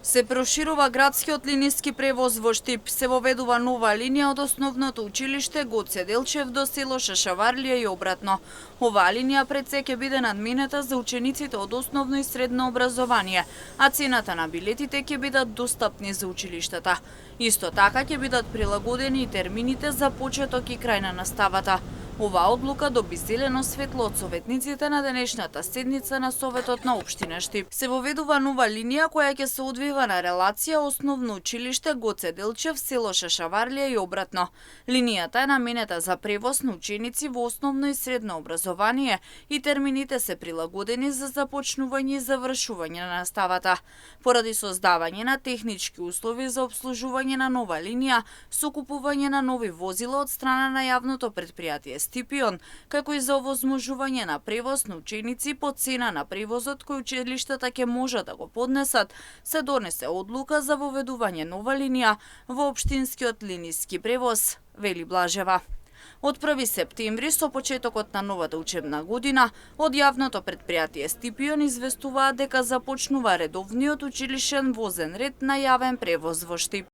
Се проширува градскиот линиски превоз во Штип. Се воведува нова линија од основното училиште Гоце Делчев до село Шашаварлија и обратно. Оваа линија пред се ќе биде надминета за учениците од основно и средно образование, а цената на билетите ќе бидат достапни за училиштата. Исто така ќе бидат прилагодени и термините за почеток и крај на наставата. Оваа одлука доби зелено светло од советниците на денешната седница на Советот на општина Штип. Се воведува нова линија која ќе се одвива на релација основно училиште Гоце Делчев, село Шашаварлија и обратно. Линијата е наменета за превоз на ученици во основно и средно образование и термините се прилагодени за започнување и завршување на наставата. Поради создавање на технички услови за обслужување на нова линија, со купување на нови возила од страна на јавното претпријатие Стипион, како и за овозможување на превоз на ученици по цена на превозот кој училиштата ќе можат да го поднесат, се донесе одлука за воведување нова линија во општинскиот линиски превоз, вели Блажева. Од 1 септември, со почетокот на новата учебна година, од јавното претпријатие Стипион известуваат дека започнува редовниот училишен возен ред на јавен превоз во Штип.